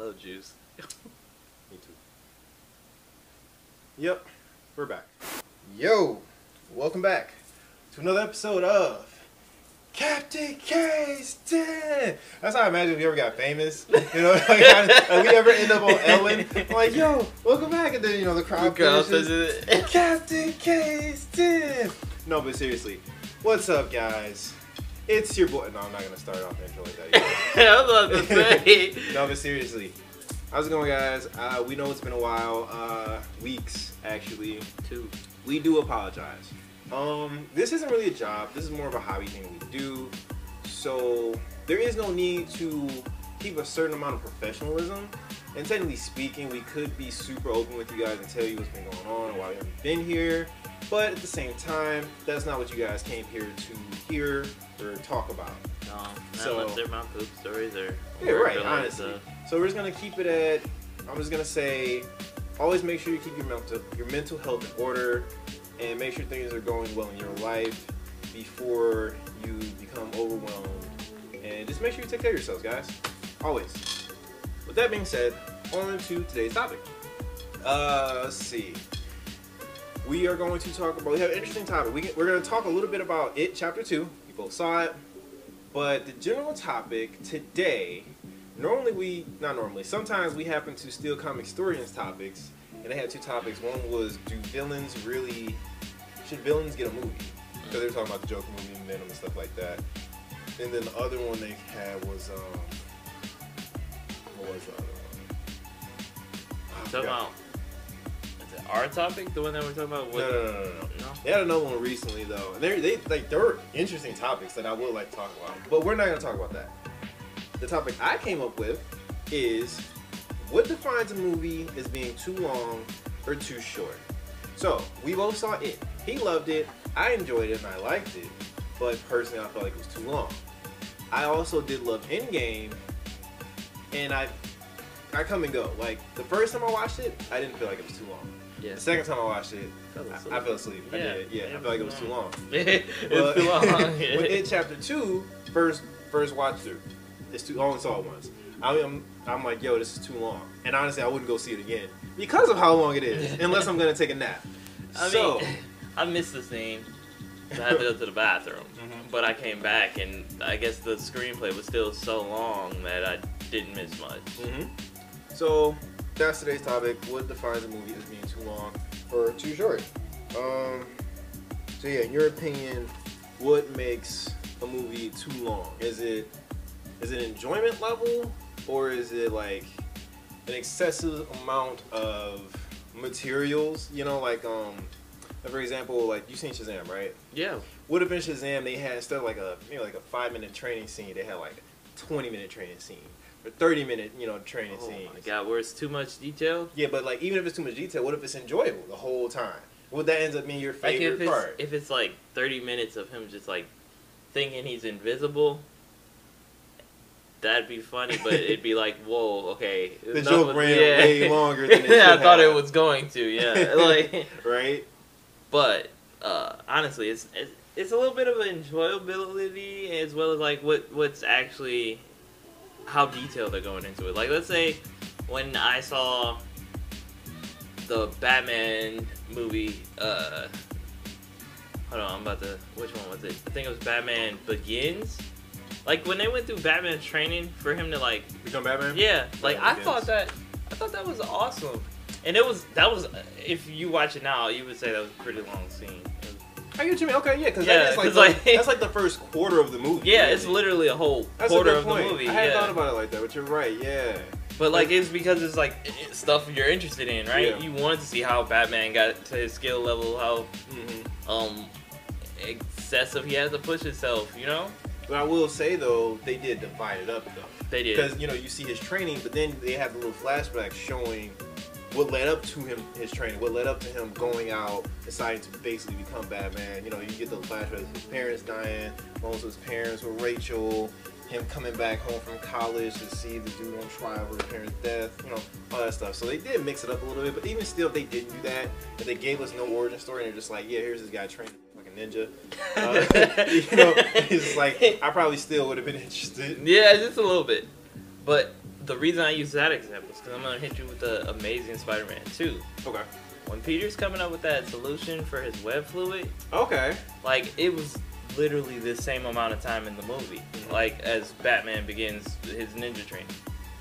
love juice. Me too. Yep, we're back. Yo, welcome back to another episode of Captain K's 10. That's how I imagine if we ever got famous. You know, like we ever end up on Ellen. I'm like, yo, welcome back. And then, you know, the crowd finishes, Captain K's 10. No, but seriously, what's up, guys? It's your boy. No, I'm not going to start off the intro like that. I was about to say. No, but seriously. How's it going, guys? We know it's been a while. Weeks, actually. 2. We do apologize. This isn't really a job. This is more of a hobby thing we do. So there is no need to keep a certain amount of professionalism. And technically speaking, we could be super open with you guys and tell you what's been going on and why we haven't been here. But at the same time, that's not what you guys came here to hear or talk about. No, not so, unless they're my poop stories or yeah, right, honestly. So we're just gonna keep it at, I'm just gonna say, always make sure you keep your mental health in order and make sure things are going well in your life before you become overwhelmed. And just make sure you take care of yourselves, guys. Always. With that being said, on to today's topic. Let's see. We are going to talk about, we have an interesting topic. We're going to talk a little bit about IT Chapter 2. We both saw it. But the general topic today, sometimes we happen to steal comic historians' topics. And they had 2 topics. One was, should villains get a movie? Because they were talking about the Joker movie and Venom and stuff like that. And then the other one they had was, what was the other one? Talking about, is it our topic? The one that we're talking about? What? No. They had another one recently, though. And there were interesting topics that I would like to talk about. But we're not going to talk about that. The topic I came up with is, what defines a movie as being too long or too short? So, we both saw it. He loved it, I enjoyed it, and I liked it. But personally, I felt like it was too long. I also did love Endgame, and I come and go. Like, the first time I watched it, I didn't feel like it was too long. Yeah. The second time I watched it, I fell asleep. Yeah. I did. Yeah, I felt like it was too long. It was too long. With IT Chapter 2, first watch through, it's too. I only saw it once. I'm like, yo, this is too long. And honestly, I wouldn't go see it again because of how long it is, unless I'm gonna take a nap. I mean, I missed the scene. I had to go to the bathroom, but I came back, and I guess the screenplay was still so long that I didn't miss much. So that's today's topic. What defines a movie as being too long or too short? So yeah, in your opinion, what makes a movie too long? Is it enjoyment level, or is it like an excessive amount of materials? You know, like for example, like you've seen Shazam, right? Yeah. What if in Shazam they had instead of like a 5-minute training scene, they had like a 20-minute training scene or 30-minute training scene? Oh my god, where it's too much detail? Yeah, but like even if it's too much detail, what if it's enjoyable the whole time? What that ends up being your favorite part? If it's like 30 minutes of him just like thinking he's invisible, that'd be funny, but it'd be like, whoa, okay. The joke ran way longer than it should I thought have. it was going to, yeah. Like, right? But honestly, it's a little bit of enjoyability as well as like what's actually how detailed they're going into it. Like, let's say when I saw the Batman movie, hold on, which one was it? I think it was Batman Begins. Like, when they went through Batman's training for him to like become Batman. Yeah, like Batman I thought that was awesome. And that was if you watch it now, you would say that was a pretty long scene. I get what you mean. Okay, yeah, because that's like the first quarter of the movie. Yeah, really. It's literally a whole quarter of the movie. I hadn't thought about it like that, but you're right. Yeah. But like, it's because it's like stuff you're interested in, right? Yeah. You wanted to see how Batman got to his skill level, how excessive he had to push himself, you know. But I will say though, they did divide it up though. They did, because you see his training, but then they have the little flashbacks showing what led up to his training, what led up to him going out, deciding to basically become Batman. You get the flashbacks of his parents dying, most of his parents were Rachel, him coming back home from college to see the dude on trial for his parents' death, all that stuff. So they did mix it up a little bit, but even still, if they didn't do that, if they gave us no origin story and they're just like, yeah, here's this guy training like a ninja, it's like, I probably still would have been interested. Yeah, just a little bit. But the reason I use that example is because I'm gonna hit you with the Amazing Spider-Man 2. Okay. When Peter's coming up with that solution for his web fluid, Okay. like it was literally the same amount of time in the movie, like as Batman begins his ninja training.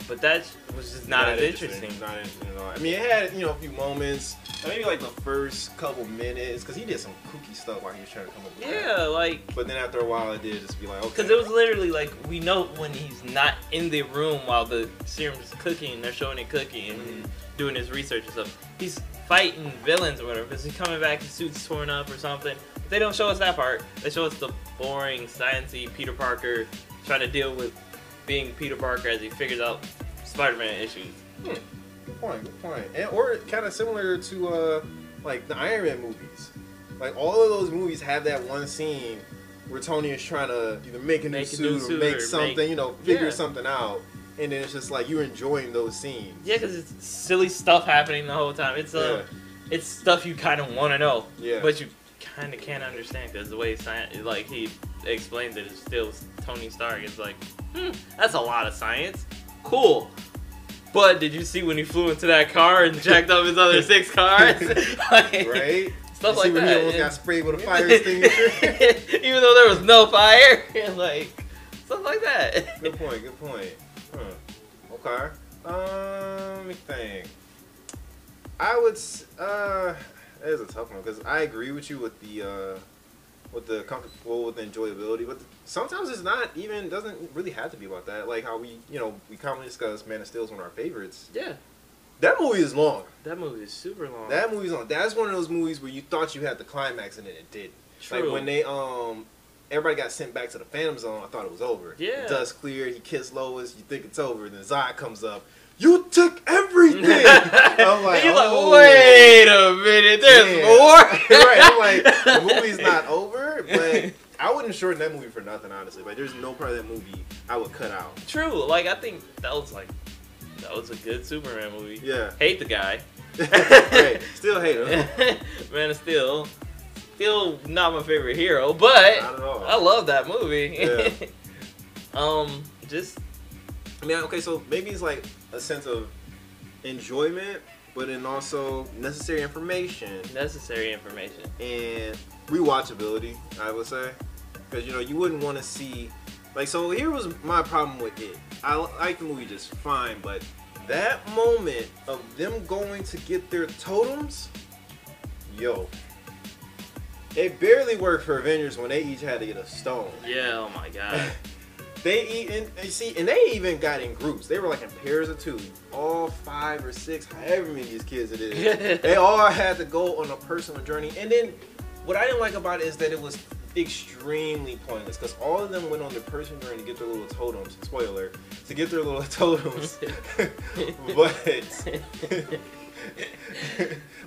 But that was just not as interesting. Not interesting at all. I mean, it had a few moments, maybe like the first couple minutes, because he did some kooky stuff while he was trying to come up with Yeah, that. like. But then after a while, it did just be like, okay. Because it was literally like we know when he's not in the room while the serum's cooking, they're showing it cooking and doing his research and stuff. He's fighting villains or whatever. Because he's coming back, his suit's torn up or something. But they don't show us that part. They show us the boring, sciencey Peter Parker trying to deal with being Peter Parker as he figures out Spider-Man issues. Good point. And or kind of similar to like the Iron Man movies. Like all of those movies have that one scene where Tony is trying to either make a new suit or make something, figure something out. And then it's just like you're enjoying those scenes. Yeah, because it's silly stuff happening the whole time. It's it's stuff you kind of want to know, but you kind of can't understand because the way he explains it is still Tony Stark. It's like, that's a lot of science. Cool. But did you see when he flew into that car and jacked up his other 6 cars? Right? Stuff like that. When he almost got sprayed with a fire extinguisher. Even though there was no fire. Like, stuff like that. Good point. Okay. Let me think. I would. That is a tough one because I agree with you with the comfortable with the enjoyability, but sometimes it's not even doesn't really have to be about that. Like how we commonly discuss Man of Steel is one of our favorites. Yeah. That movie is long. That movie is super long. That movie's long. That's one of those movies where you thought you had the climax and then it didn't. True. Like when they everybody got sent back to the Phantom Zone, I thought it was over. Yeah. The dust cleared, he kissed Lois, you think it's over, and then Zod comes up. You took everything. I'm like, you're like, wait a minute, there's more. Right. I'm like, the movie's not over, but I wouldn't shorten that movie for nothing, honestly. Like, there's no part of that movie I would cut out. True. Like, I think that was a good Superman movie. Yeah. Hate the guy. Hey, still hate him. Man of Steel. Still not my favorite hero, but not at all. I love that movie. Yeah. Okay, so maybe it's like a sense of enjoyment, but then also necessary information. Necessary information. And rewatchability, I would say. Because, you wouldn't want to see... Like, so here was my problem with it. I like the movie just fine, but that moment of them going to get their totems, it barely worked for Avengers when they each had to get a stone. Yeah, oh my god. They even got in groups. They were like in pairs of 2, all 5 or 6, however many of these kids it is. They all had to go on a personal journey. And then what I didn't like about it is that it was extremely pointless because all of them went on their personal journey to get their little totems. Spoiler, to get their little totems. But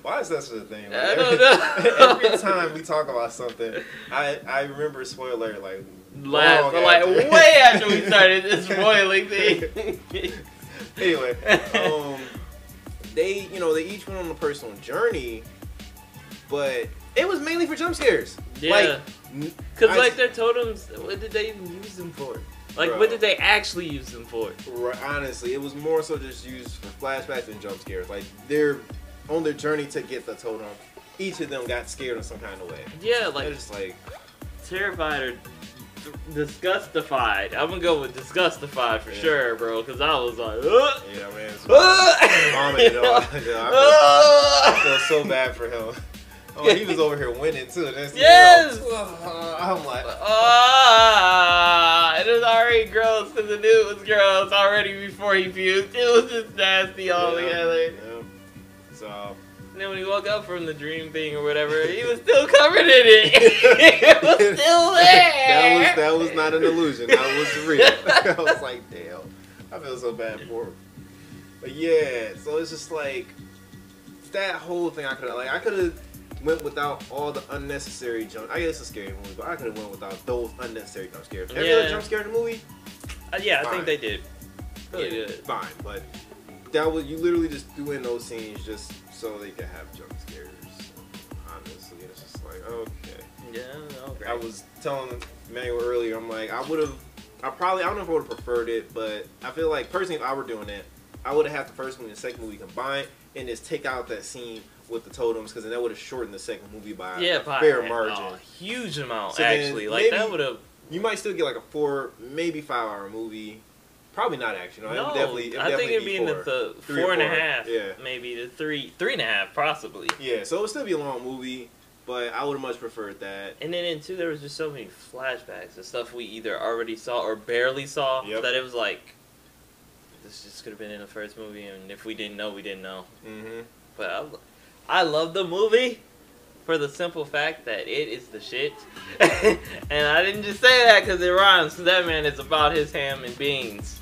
why is that such a thing? Like, I don't know. Every time we talk about something, I remember spoiler like way after we started this spoiling thing. Anyway, they each went on a personal journey, but it was mainly for jump scares. Yeah, because their totems, what did they even use them for? Like, what did they actually use them for? Right, honestly, it was more so just used for flashbacks and jump scares. Like, they're on their journey to get the totem. Each of them got scared in some kind of way. Yeah, like, they're just like terrified or disgustified. I'm gonna go with disgustified for sure, bro. Because I was like, yeah, man, I feel so bad for him. Oh, he was over here winning too. Yes! I'm like, it was already gross because I knew it was gross already before he puked. It was just nasty altogether. Yeah. So. And then when he woke up from the dream thing or whatever, he was still covered in it. It was still there. That was not an illusion. That was real. I was like, damn. I feel so bad for him. But yeah, so it's just like that whole thing. I could have went without all the unnecessary jump. I guess it's a scary movie, but I could have went without those unnecessary jump scares. Every other jump scare in the movie? Yeah, I think they did. Really good. Fine, but that was, you literally just threw in those scenes just so they could have jump scares. Honestly, it's just like, okay. Yeah, okay. I was telling Manuel earlier, I'm like, I would have I don't know if I would have preferred it, but I feel like personally, if I were doing it, I would have had the first movie and the second movie combined and just take out that scene with the totems because then that would have shortened the second movie by a fair margin. A huge amount, so actually. Like, that would have... You might still get like a 4, maybe 5 hour movie. Probably not, actually. No, I think it'd be in the 4.5, maybe the 3.5, possibly. Yeah, so it would still be a long movie, but I would have much preferred that. And then in 2, there was just so many flashbacks and stuff we either already saw or barely saw that it was like, this just could have been in the first movie, and if we didn't know, we didn't know. Mm-hmm. But I love the movie for the simple fact that it is the shit. And I didn't just say that because it rhymes, because that man is about his ham and beans.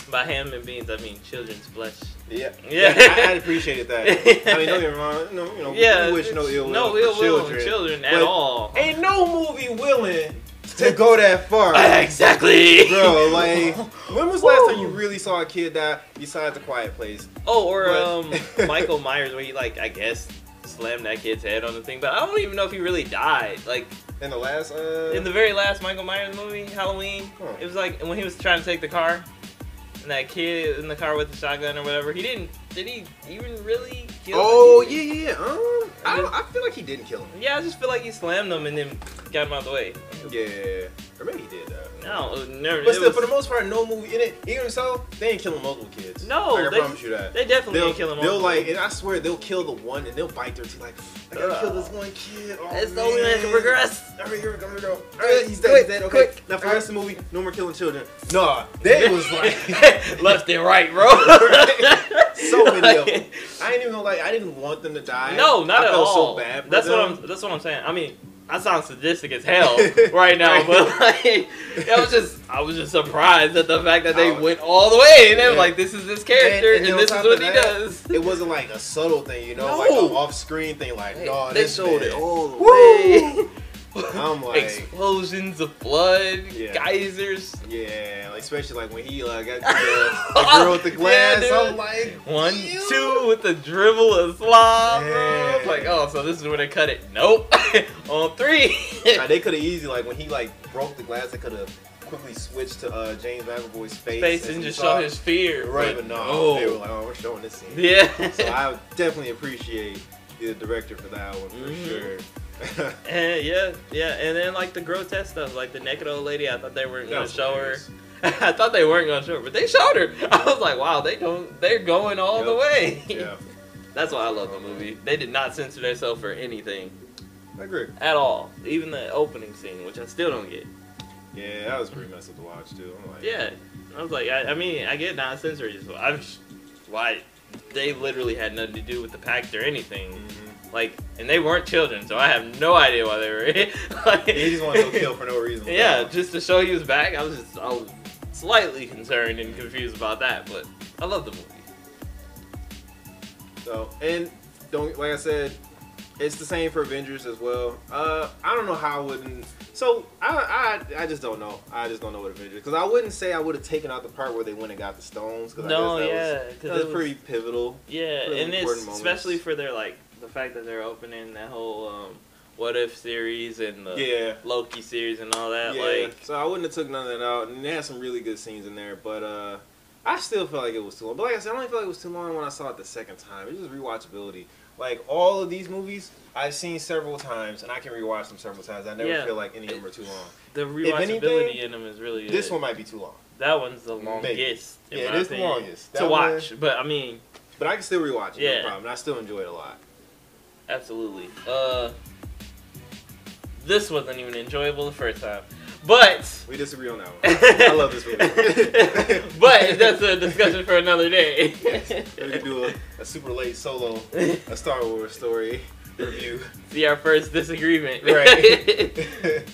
By ham and beans, I mean children's flesh. Yeah. I appreciated that. I mean, don't get me wrong. We wish no ill will for children at all. Ain't no movie willing to go that far. Exactly. Bro, like, when was the last time you really saw a kid die besides The Quiet Place? Oh, or Michael Myers, where he, like, I guess, slammed that kid's head on the thing, but I don't even know if he really died. Like, in the last, in the very last Michael Myers movie, Halloween, it was like when he was trying to take the car. And that kid in the car with the shotgun or whatever, did he even really kill him? Yeah. I feel like he didn't kill him. Yeah, I just feel like he slammed him and then got him out of the way. Yeah. Or maybe he did. No, never. But still, for the most part, no movie in it. Even so, they ain't killing multiple kids. No, I promise you that. They definitely ain't killing multiple. They'll like, and I swear they'll kill the one and they'll bite their teeth like, I gotta kill this one kid. Oh, it's the only way I can progress. All right, here we go. All right, he's dead. Okay. Now for the rest of the movie, no more killing children. Nah, they was like left and right, bro. So many of them. I ain't even gonna I didn't want them to die. No, not at all. I felt so bad for them. That's what I'm saying. I mean, I sound sadistic as hell right now, but like, I was just surprised at the fact that they went all the way, and they were like, "This is this character, and this is what he does." It wasn't like a subtle thing, like an off-screen thing. Like, no, they showed it all the way. I'm like explosions of blood, geysers. Yeah, like especially like when he got the girl with the glass. I'm like 1, 2 with the dribble of slob. Yeah. Like, oh, so this is where they cut it. Nope. On 3. They could have easily when he broke the glass, they could have quickly switched to James McAvoy's face and just show his fear. Right, but no, they were like, oh, we're showing this scene. Yeah. So I definitely appreciate the director for that one for sure. And and then like the grotesque stuff, like the naked old lady, I thought they weren't gonna show her. I thought they weren't gonna show her, but they showed her. I was like, wow, they're going all the way. Yeah. That's why I love the movie. They did not censor themselves for anything. I agree. At all. Even the opening scene, which I still don't get. Yeah, that was pretty messed up to watch too. I'm like, yeah. I was like, I mean, I get not censoring, so why they literally had nothing to do with the pact or anything. Mm-hmm. Like, and they weren't children, so I have no idea why they were in. He just wanted to kill for no reason. Yeah, just to show he was back. I was slightly concerned and confused about that, but I love the movie. So, and like I said, it's the same for Avengers as well. I don't know how I wouldn't. So I just don't know. I just don't know what Avengers, because I wouldn't say I would have taken out the part where they went and got the stones. Cause that was pretty pivotal. Yeah, pretty and it's especially for their the fact that they're opening that whole What If series and the Loki series and all that. Yeah. So I wouldn't have took none of that out, and they had some really good scenes in there, but I still felt like it was too long. But like I said, I only felt like it was too long when I saw it the second time. It's just rewatchability. Like, all of these movies, I've seen several times, and I can rewatch them several times. I never feel like any of them are too long. The rewatchability in them is really good. This one might be too long. That one's the longest. Yeah, it is the longest. To watch, but I mean... But I can still rewatch it, no problem. And I still enjoy it a lot. Absolutely. This wasn't even enjoyable the first time. But... We disagree on that one. I love this movie. But that's a discussion for another day. We could do a super late solo, a Star Wars story review. See our first disagreement. Right.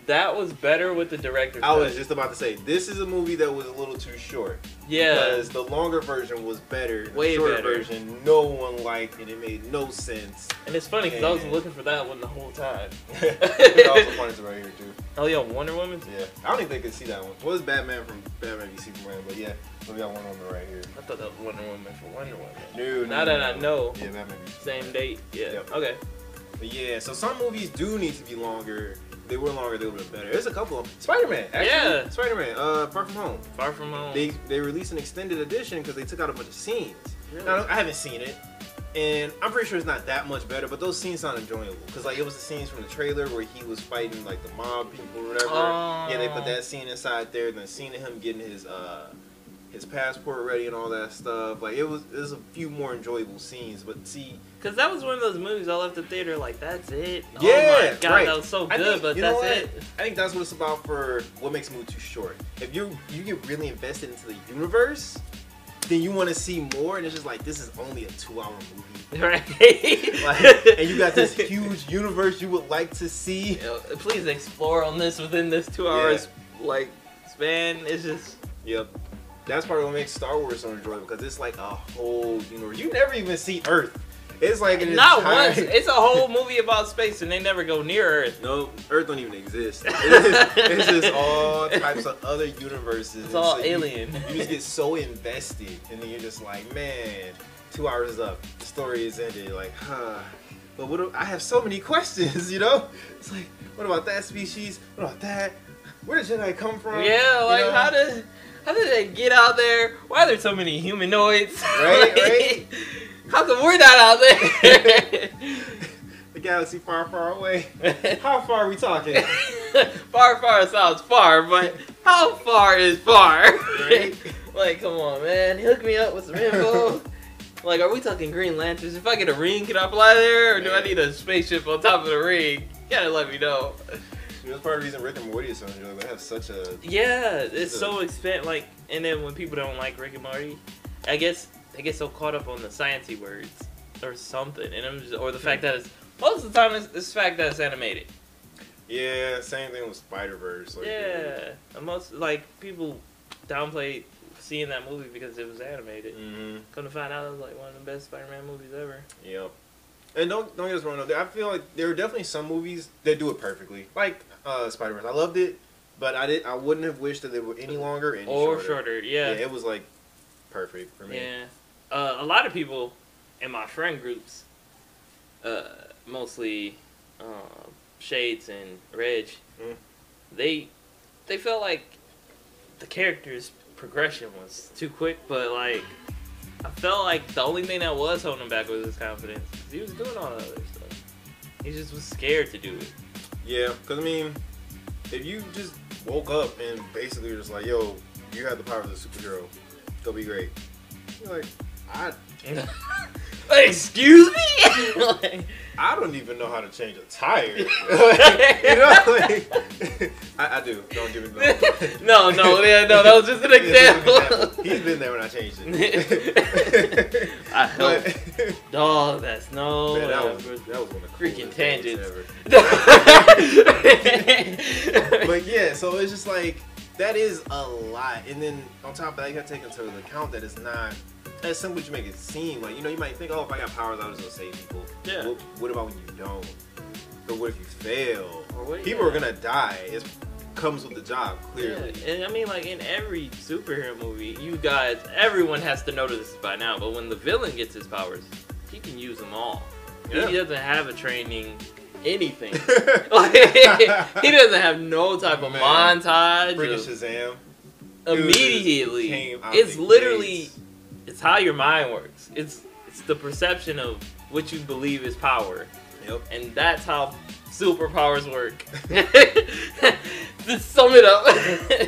That was better with the director's I was just about to say, this is a movie that was a little too short. Yeah. Because the longer version was better. Way the shorter better. version, no one liked, and it made no sense. And it's funny, because I was looking for that one the whole time. It also pointed right here, too. Oh, yeah, Wonder Woman? Yeah. I don't think they could see that one. What was Batman from Batman v Superman? But yeah, so we got Wonder Woman right here. I thought that was Wonder Woman for Wonder Woman. No, now that I know. Yeah, Batman v Same date. Yeah. Yep. Okay. But yeah, so some movies do need to be longer. they were longer, they would have been better. There's a couple of them. Spider-Man, actually. Yeah. Spider-Man, Far From Home. Far From Home. They released an extended edition because they took out a bunch of scenes. Really? Now, I haven't seen it, and I'm pretty sure it's not that much better, but those scenes sound enjoyable. Because, like, it was the scenes from the trailer where he was fighting, like, the mob people or whatever. Oh. Yeah, they put that scene inside there, then scene of him getting his passport ready and all that stuff. Like, there's a few more enjoyable scenes, but see... Because that was one of those movies I left the theater like, that's it? Yeah, oh my God, right. that was so good, but that's it. I think that's what it's about for what makes a movie too short. If you get really invested into the universe, then you want to see more, and it's just like, this is only a 2-hour movie. Right. Like, and you got this huge universe you would like to see. Please explore on this within this 2 hours, like, span. It's just... Yep. That's part of what makes Star Wars so enjoyable, because it's like a whole universe. You never even see Earth. It's like an not entire... once. It's a whole movie about space, and they never go near Earth. No, Earth don't even exist. It's just all types of other universes. It's all so alien. You just get so invested, and then you're just like, man, 2 hours is up. The story is ended. Like, huh. But I have so many questions, you know? It's like, what about that species? What about that? Where did Jedi come from? Yeah, like, you know? how did they get out there? Why are there so many humanoids? Right, right. How come we're not out there? The galaxy far, far away. How far are we talking? Far, far sounds far, but how far is far? Right? Like, come on, man. Hook me up with some info. Like, are we talking Green Lanterns? If I get a ring, can I fly there? Or do I need a spaceship on top of the ring? You gotta let me know. That's part of the reason Rick and Morty is so enjoyable. They have such a... Yeah, it's so like, and then when people don't like Rick and Morty, I guess they get so caught up on the sciencey words or something, and or the fact that it's, most of the time it's the fact that it's animated. Yeah, same thing with Spider-Verse. Like, Yeah, and most, like, people downplay seeing that movie because it was animated. Mm-hmm. Come to find out, it was like one of the best Spider-Man movies ever. Yep. And don't get us wrong, I feel like there are definitely some movies that do it perfectly. Like Spider-Verse. I loved it, but I wouldn't have wished that they were any longer, any shorter. Yeah. Yeah, it was like perfect for me. Yeah. A lot of people in my friend groups, mostly Shades and Reg, they felt like the character's progression was too quick, but like I felt like the only thing that was holding him back was his confidence. He was doing all the other stuff. He just was scared to do it. Yeah, because I mean, if you just woke up and basically were just like, yo, you have the power of the superhero, go be great. You're like, excuse me? Like, I don't even know how to change a tire. You know, like, I do. Don't give me the no, that was just an example. He's been there when I changed it. I hope. Dog, that's no. Man, that was one of the freaking tangents ever. But yeah, so it's just like, that is a lot. And then on top of that, you gotta take into account that it's not as simple as you make it seem. Like, you know, you might think, oh, if I got powers, I was gonna save people. Yeah. What about when you don't? Or what if you fail? Or People are gonna die. It comes with the job, clearly. Yeah. And I mean, like, in every superhero movie, everyone has to know this by now, but when the villain gets his powers, he can use them all. Yeah. He doesn't have a training, anything. Like, he doesn't have no type of montage. Freaking Shazam. Immediately. It's literally, it's how your mind works. It's the perception of what you believe is power. Yep. And that's how superpowers work. Just sum it up.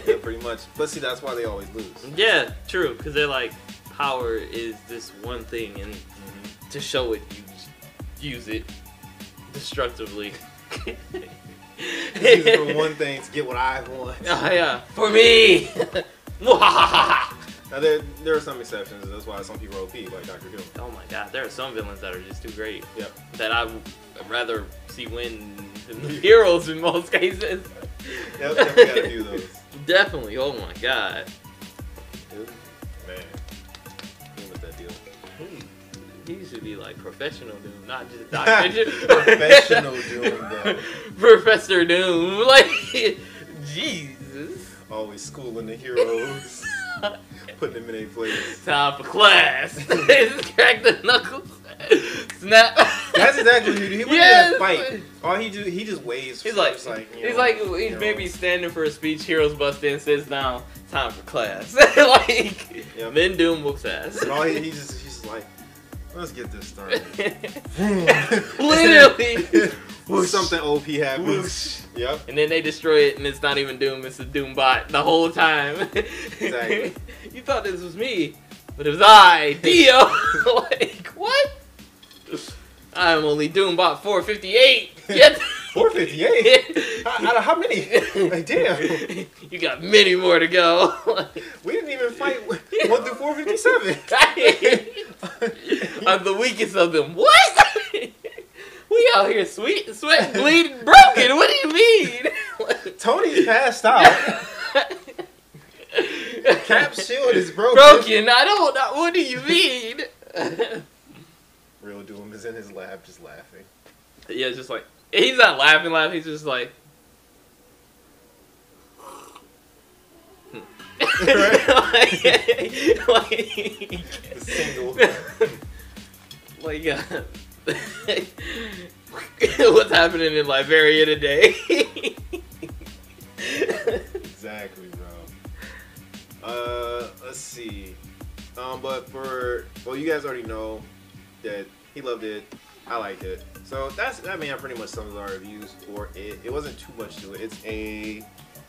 Yeah, pretty much. But see, that's why they always lose. Yeah, true. Because they're like, power is this one thing, and to show it, you use it destructively. Use it for one thing to get what I want. Oh yeah, for me. Now there are some exceptions. That's why some people are OP, like Dr. Doom. Oh my God, there are some villains that are just too great. Yep. That I would rather see win than the heroes in most cases. Yep, definitely got a few of those. Definitely. Oh my God. Dude, man, Doom with that deal. He should be like Professional Doom, not just Dr. Doom. Professional Doom, though. Professor Doom, like Jesus. Always schooling the heroes. Putting them in a place. Time for class. Just crack the knuckles. Snap. That's exactly what he do. He wouldn't even fight. All he just waves. He's like he's maybe standing for a speech. Heroes bust in, sits down. Time for class. Like then Doom whoops ass. And all he's just like, let's get this started. Literally. Something OP happens. Whoosh. Yep. And then they destroy it, and it's not even Doom. It's a Doom bot the whole time. Exactly. You thought this was me, but it was I, Dio. Like what? I'm only Doombot 458. Yet 458? Out of how many? Like, damn. You got many more to go. We didn't even fight 1 through 457. I'm the weakest of them. What? We out here sweat, bleeding, broken. What do you mean? Tony's passed out. Cap's shield is broken. I don't know. What do you mean? Real Doom is in his lab just laughing. Yeah, it's just like, he's not laughing. He's just like. The single. What's happening in Liberia today? Exactly, bro. Let's see. But you guys already know that he loved it. I liked it. So that pretty much sums our reviews for it. It wasn't too much to it. It's a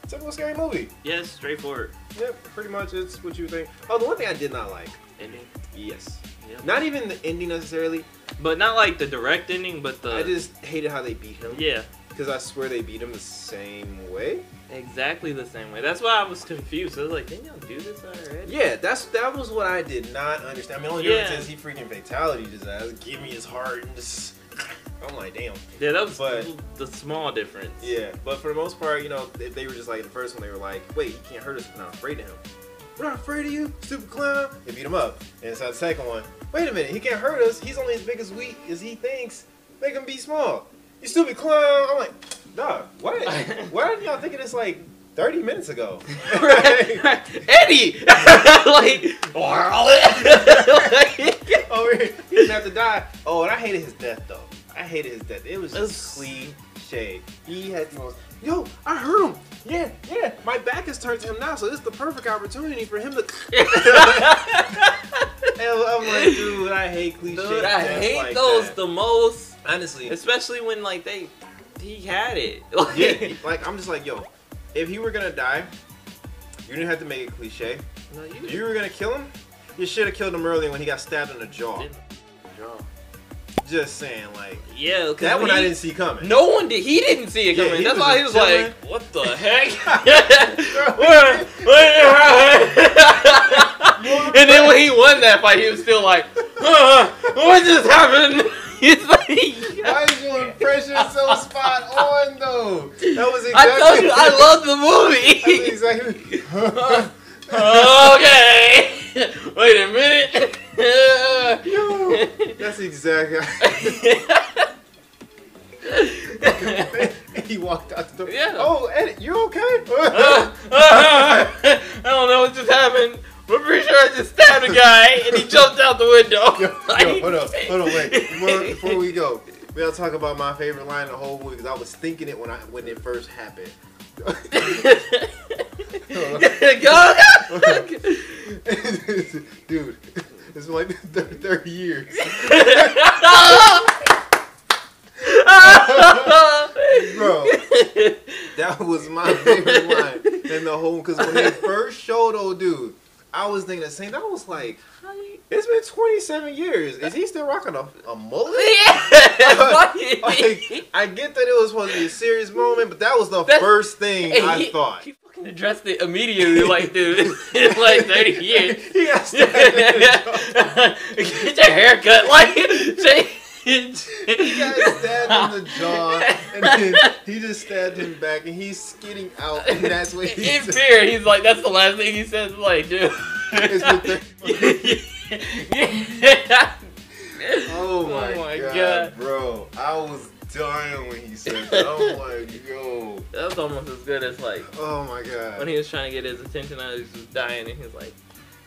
typical scary movie. Yes, straightforward. Yep, pretty much it's what you think. Oh, the one thing I did not like. Ending? Yes. Yep. Not even the ending necessarily. But not like the direct ending, but the... I just hated how they beat him. Yeah. Because I swear they beat him the same way. Exactly the same way. That's why I was confused. I was like, didn't y'all do this already? Yeah, that was what I did not understand. I mean, only difference is he freaking fatality just asked, give me his heart and just... I'm like, damn. Yeah, that was the small difference. Yeah, but for the most part, they were just like, the first one, they were like, wait, he can't hurt us, we're not afraid of him. We're not afraid of you, stupid clown. They beat him up. And so the second one, wait a minute, he can't hurt us. He's only as big as he thinks. Make him be small. You stupid clown. I'm like, dog, what? Why didn't y'all think of this like 30 minutes ago? Eddie! Oh, he didn't have to die. Oh, and I hated his death though. I hated his death. It was just cliche. He had the most, yo, I heard him. Yeah, my back is turned to him now, so this is the perfect opportunity for him to... I'm like, dude, I hate cliches. Dude, I hate like those the most. Honestly. Especially when, he had it. Yeah, I'm just like, yo, if he were gonna die, you didn't have to make it cliche. No, you were gonna kill him, you should have killed him earlier when he got stabbed in the jaw. Just saying, yeah, that one I didn't see coming. No one did. He didn't see it coming. That's why he was like, "What the heck?" And then when he won that fight, he was still like, "What just happened?" He's like, "Why is your impression so spot on, though?" That was exactly. I told you, I love the movie. That's exactly. Okay. Wait a minute. Yo, that's exactly. He walked out the door. Yeah. Oh, Eddie, you okay? I don't know what just happened. I'm pretty sure I just stabbed a guy and he jumped out the window. Yo, hold on, wait. Before we go, we gotta talk about my favorite line in the whole movie because I was thinking it when it first happened. Go. Dude, it's been like 30 years. Bro, that was my favorite line in the whole, because when they first showed old dude, I was thinking the same. That was like, it's been 27 years. Is he still rocking a mullet? Yeah. I get that it was supposed to be a serious moment, but that was the first thing I thought. He fucking addressed it immediately, dude, it's like 30 years. He got stabbed in the jaw. Get your haircut, He got stabbed in the jaw, and then he just stabbed him back, and he's skidding out, and that's what he in fear, he's like, that's the last thing he says, dude. It's Oh my god, bro. dying when he said that. I'm like, yo. That was almost as good as like. Oh my god. When he was trying to get his attention, I was just dying, and he was like,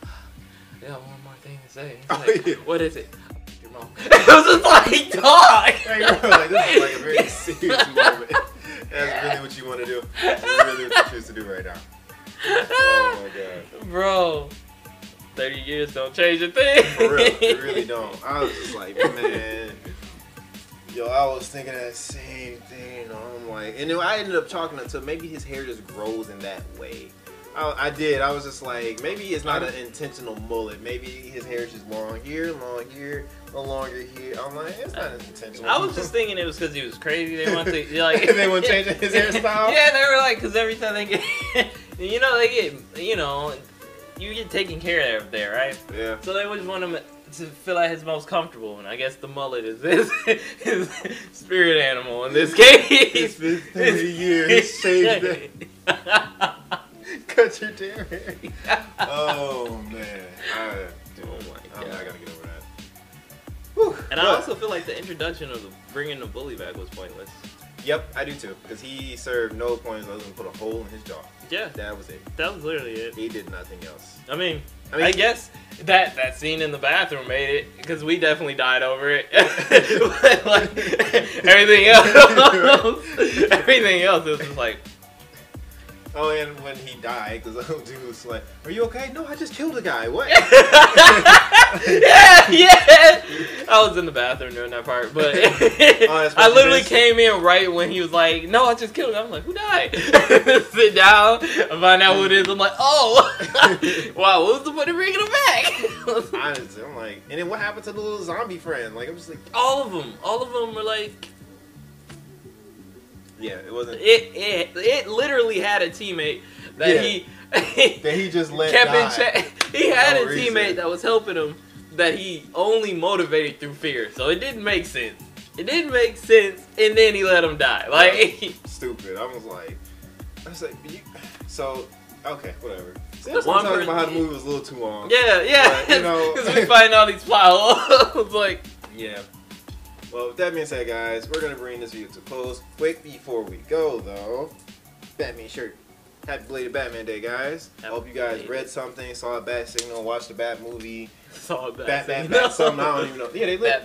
"I got one more thing to say." He's like, yeah. "What is it?" Your mom. It was just like, dog. Hey, bro, like, this is like a very serious moment. That's really what you want to do. That's really what you choose to do right now. Oh my god. Bro, 30 years don't change a thing. For real, it really don't. I was just like, man. Yo, I was thinking that same thing. I'm like, and then I ended up talking until maybe his hair just grows in that way. I did. I was just like, maybe it's not an intentional mullet. Maybe his hair is just long here, no longer here. I'm like, it's not intentional. I was just thinking it was because he was crazy. They want to like they want to change his hairstyle. Yeah, they were like, because every time they get, you get taken care of there, right? Yeah. So they always want him to feel like his most comfortable, and I guess the mullet is his spirit animal in this case. It's been 30 years. Shaved it. Cut your damn hair. Oh man. Oh my god. I'm not gonna get over that. Whew. And I also feel like the introduction of bringing the bully back was pointless. Yep, I do too. Because he served no points other than put a hole in his jaw. Yeah. That was it. That was literally it. He did nothing else. I mean, I guess that scene in the bathroom made it, because we definitely died over it. But, like, everything else is just like. Oh, and when he died, because the old dude was like, "Are you okay?" "No, I just killed a guy." "What?" Yeah. I was in the bathroom during that part, but I literally came in right when he was like, "No, I just killed him." I'm like, "Who died?" Sit down and find out who it is. I'm like, "Oh, wow, what was the point of bringing him back?" Honestly, I'm like, and then what happened to the little zombie friend? Like, I'm just like, all of them were like. Yeah, it wasn't. It literally had a teammate that he just let kept die in check. He had a reason. teammate that was helping him that he only motivated through fear. So it didn't make sense. And then he let him die. Like stupid. I was like, so okay, whatever. See, I'm One talking person- about how the movie was a little too long. Yeah. But, you know, because we find all these plot holes. Like, yeah. Well, with that being said, guys, we're going to bring this video to a close. Wait, before we go, though, Batman shirt. Happy belated Batman Day, guys. I hope you guys read something, saw a bat signal, watched the Bat movie. saw a Bat something, I don't even know. Yeah, they lit.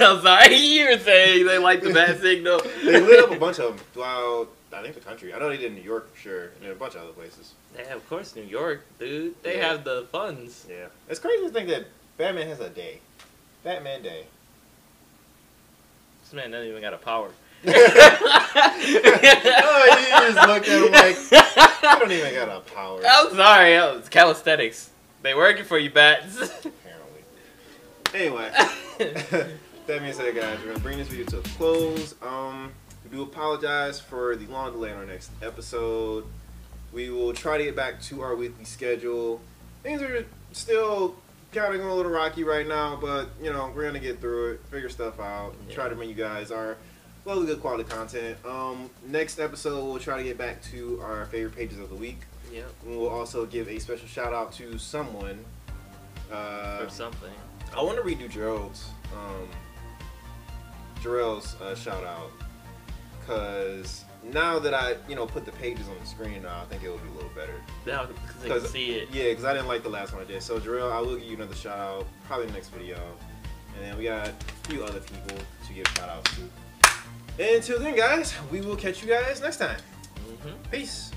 I'm sorry, you were saying they like the bat signal. They lit up a bunch of them throughout, I think, the country. I know they did in New York for sure, and a bunch of other places. Yeah, of course, New York, dude. They have the funds. Yeah. It's crazy to think that Batman has a day. Batman Day. This man doesn't even got a power. Oh, you just looked at him like, I don't even got a power. I'm sorry, it's calisthenics. They working for you, bats. Apparently. Anyway, that being said, guys, we're gonna bring this video to a close. We do apologize for the long delay on our next episode. We will try to get back to our weekly schedule. Things are still kind of going a little rocky right now, but you know, we're gonna get through it, figure stuff out, try to bring you guys our lovely good quality content. Next episode we'll try to get back to our favorite pages of the week. Yeah. We'll also give a special shout out to someone. Or something. I want to redo Jarrell's shout out, because now that I put the pages on the screen, I think it will be a little better. Yeah, because they can see it. Yeah, because I didn't like the last one I did. So Jarrell, I will give you another shout out probably in the next video, and then we got a few other people to give shout outs to. And until then, guys, we will catch you guys next time. Peace.